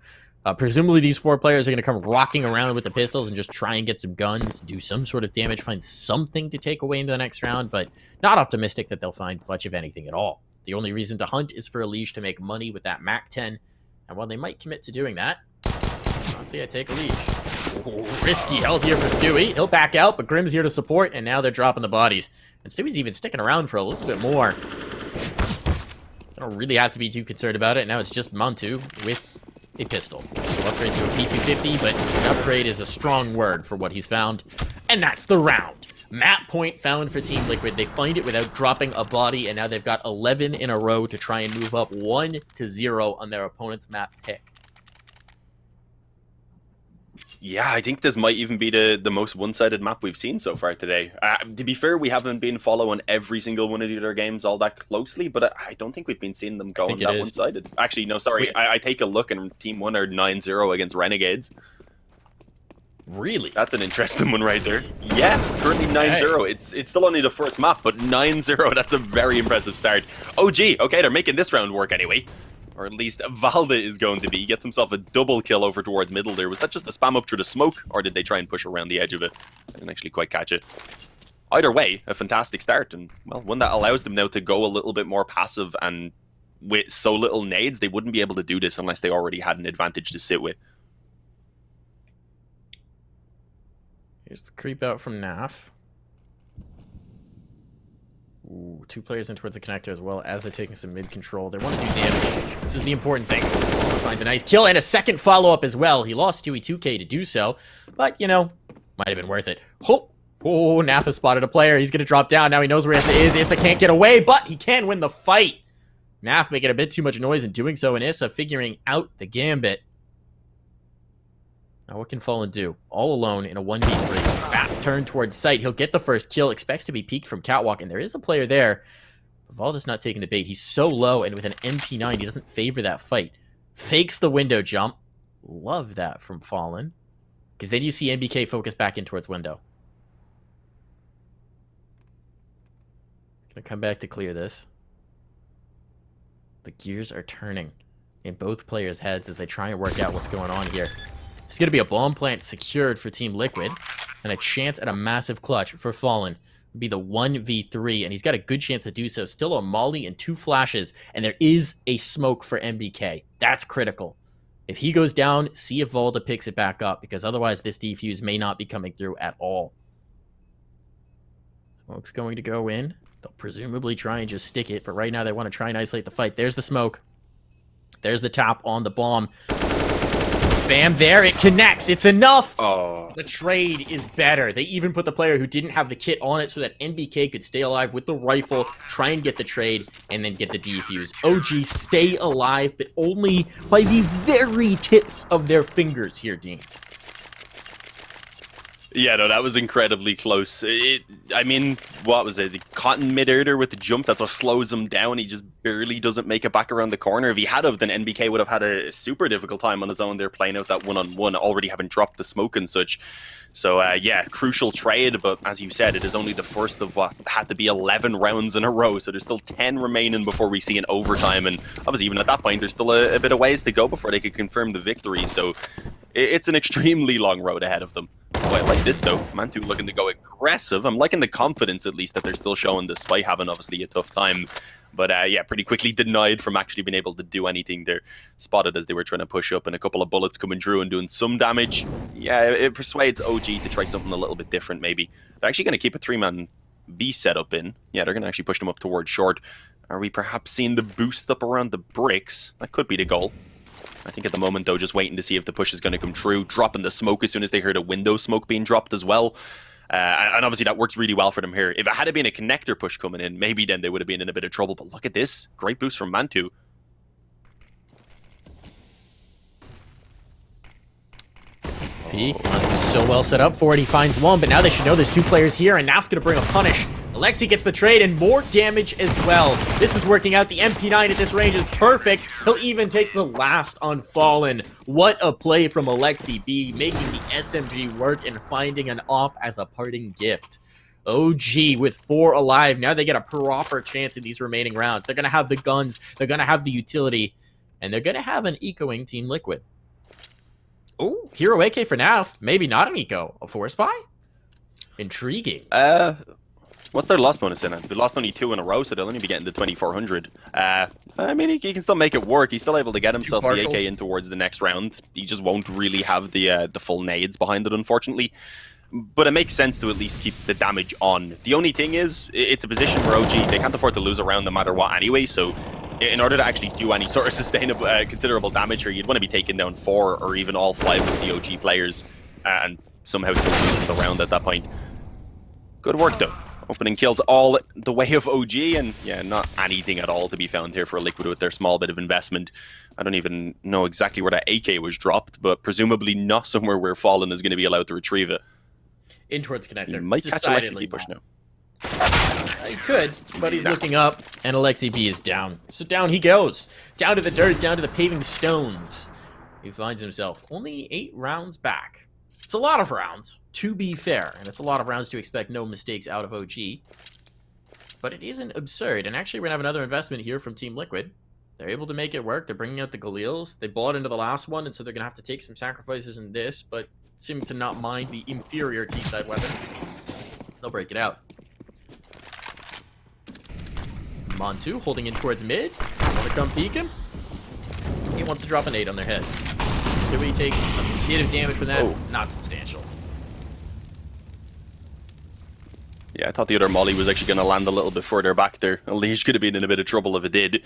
Presumably these 4 players are going to come rocking around with the pistols and just try and get some guns, do some sort of damage, find something to take away into the next round, but not optimistic that they'll find much of anything at all. The only reason to hunt is for Elige to make money with that MAC-10, and while they might commit to doing that, honestly, I take Elige. Risky health here for Stewie. He'll back out, but Grim's here to support, and now they're dropping the bodies. And Stewie's even sticking around for a little bit more. I don't really have to be too concerned about it. Now it's just Montu with a pistol. He'll upgrade to a P250, but an upgrade is a strong word for what he's found. And that's the round. Map point found for Team Liquid. They find it without dropping a body, and now they've got 11 in a row to try and move up 1-0 on their opponent's map pick. Yeah, I think this might even be the most one-sided map we've seen so far today. To be fair, we haven't been following every single one of their games all that closely, but I don't think we've been seeing them going that one-sided. Actually, no, sorry. I take a look, and Team 1 are 9-0 against Renegades. Really? That's an interesting one right there. Yeah, currently 9-0. It's still only the first map, but 9-0, that's a very impressive start. Oh, gee, okay, they're making this round work anyway. Or at least Valda is going to be. He gets himself a double kill over towards middle there. Was that just a spam up through the smoke, or did they try and push around the edge of it? I didn't actually quite catch it. Either way, a fantastic start, and, well, one that allows them now to go a little bit more passive, and with so little nades, they wouldn't be able to do this unless they already had an advantage to sit with. Here's the creep out from Naf. Ooh, 2 players in towards the connector as well as they're taking some mid control. They want to do damage. This is the important thing. Finds a nice kill and a second follow-up as well. He lost Stewie 2K to do so, but, you know, might have been worth it. Oh, Naf has spotted a player. He's going to drop down. Now he knows where Issa is. Issa can't get away, but he can win the fight. Naf making a bit too much noise in doing so, and Issa figuring out the gambit. Now what can Fallen do? All alone in a 1v3. Back turn towards sight. He'll get the first kill. Expects to be peeked from Catwalk, and there is a player there. Valda's not taking the bait. He's so low, and with an MP9, he doesn't favor that fight. Fakes the window jump. Love that from Fallen. Because then you see NBK focus back in towards window. Gonna come back to clear this. The gears are turning in both players' heads as they try and work out what's going on here. It's going to be a bomb plant secured for Team Liquid, and a chance at a massive clutch for Fallen. It'll be the 1v3, and he's got a good chance to do so. Still a molly and 2 flashes, and there is a smoke for MBK. That's critical. If he goes down, see if Valda picks it back up, because otherwise this defuse may not be coming through at all. Smoke's going to go in. They'll presumably try and just stick it, but right now they want to try and isolate the fight. There's the smoke. There's the tap on the bomb. Spam there, it connects, it's enough! Oh. The trade is better. They even put the player who didn't have the kit on it so that NBK could stay alive with the rifle, try and get the trade, and then get the defuse. OG stay alive, but only by the very tips of their fingers here, Dean. Yeah, no, that was incredibly close. I mean, what was it? The Cotton mid-airder with the jump, that's what slows him down. He just barely doesn't make it back around the corner. If he had have, then NBK would have had a super difficult time on his own there playing out that one-on-one, already having dropped the smoke and such. So, yeah, crucial trade, but as you said, it is only the first of what had to be 11 rounds in a row, so there's still 10 remaining before we see an overtime, and obviously even at that point, there's still a bit of ways to go before they could confirm the victory, so it's an extremely long road ahead of them. Oh, I like this though. Mantu looking to go aggressive. I'm liking the confidence at least that they're still showing despite having obviously a tough time. But yeah, pretty quickly denied from actually being able to do anything. They're spotted as they were trying to push up and a couple of bullets coming through and doing some damage. Yeah, it persuades OG to try something a little bit different maybe. They're actually going to keep a 3-man B setup in. Yeah, they're going to actually push them up towards short. Are we perhaps seeing the boost up around the bricks? That could be the goal. I think at the moment, though, just waiting to see if the push is going to come true. Dropping the smoke as soon as they heard a window smoke being dropped as well. And obviously that works really well for them here. If it had been a connector push coming in, maybe then they would have been in a bit of trouble. But look at this. Great boost from Mantu. Peek. Mantu's so well set up for it. He finds one, but now they should know there's 2 players here, and Naf's going to bring a punish. Alexi gets the trade and more damage as well. This is working out. The MP9 at this range is perfect. He'll even take the last on Fallen. What a play from Alexi B, making the SMG work and finding an op as a parting gift. OG with 4 alive. Now they get a proper chance in these remaining rounds. They're going to have the guns. They're going to have the utility. And they're going to have an ecoing Team Liquid. Oh, Hero AK for Naf. Maybe not an eco. A 4-spy? Intriguing. What's their loss bonus in it? They lost only 2 in a row, so they'll only be getting the 2400. I mean, he can still make it work. He's still able to get himself the AK in towards the next round. He just won't really have the full nades behind it, unfortunately. But it makes sense to at least keep the damage on. The only thing is, it's a position where OG, they can't afford to lose a round no matter what anyway, so in order to actually do any sort of sustainable, considerable damage here, you'd want to be taking down 4 or even all 5 of the OG players and somehow still losing the round at that point. Good work, though. Opening kills all the way of OG, and yeah, not anything at all to be found here for Liquid with their small bit of investment. I don't even know exactly where that AK was dropped, but presumably not somewhere where Fallen is going to be allowed to retrieve it. In towards connector. He might catch Alexi B push now. He could, but he's looking up, and Alexi B is down. So down he goes. Down to the dirt, down to the paving stones. He finds himself only 8 rounds back. It's a lot of rounds, to be fair, and it's a lot of rounds to expect no mistakes out of OG. But it isn't absurd, and actually we're going to have another investment here from Team Liquid. They're able to make it work. They're bringing out the Galils. They bought into the last one, and so they're going to have to take some sacrifices in this, but seem to not mind the inferior T-side weapon. They'll break it out. Mantu holding in towards mid. Want to come peek him? He wants to drop a nade on their heads. Stewie takes a bit of damage from that. Oh. Not substantial. Yeah, I thought the other molly was actually going to land a little bit further back there. Unleash could have been in a bit of trouble if it did.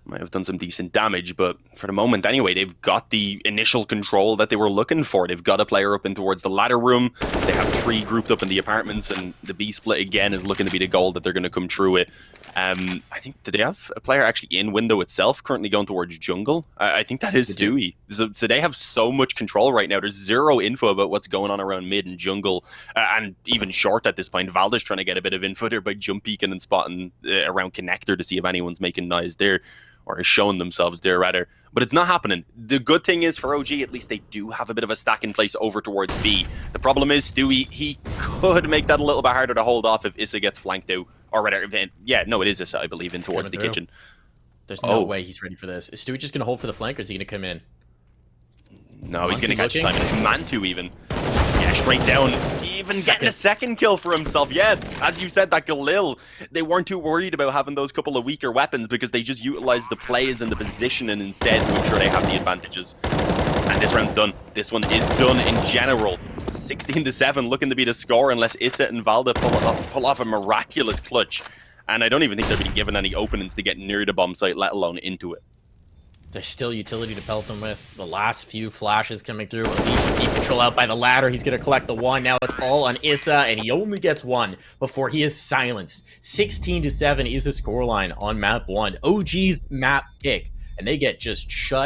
Might have done some decent damage, but for the moment anyway, they've got the initial control that they were looking for. They've got a player up in towards the ladder room. They have 3 grouped up in the apartments, and the B split again is looking to be the goal that they're going to come through with. I think, did they have a player actually in window itself, currently going towards jungle? I think that is Stewie. So they have so much control right now. There's 0 info about what's going on around mid and jungle, and even short at this point. Valda's trying to get a bit of info there by jump peeking and spotting around connector to see if anyone's making noise there, or is showing themselves there rather. But it's not happening. The good thing is for OG, at least they do have a bit of a stack in place over towards B. The problem is Stewie, he could make that a little bit harder to hold off if Issa gets flanked out. Or rather, yeah, no, it is Issa, I believe, in towards the kitchen. There's no way he's ready for this. Is Stewie just going to hold for the flank, or is he going to come in? No, he's going to catch time. Mantu even. Yeah, straight down. Even getting a second kill for himself. Yeah, as you said, that Galil, they weren't too worried about having those couple of weaker weapons because they just utilized the plays and the position and instead to ensure they have the advantages. And this round's done. This one is done in general. 16-7, looking to be the score unless Issa and Valda pull off a miraculous clutch. And I don't even think they're being given any openings to get near the bomb site, let alone into it. There's still utility to pelt them with. The last few flashes coming through. Elite deep control out by the ladder. He's going to collect the one. Now it's all on Issa, and he only gets one before he is silenced. 16-7 is the scoreline on map 1. OG's map pick, and they get just shut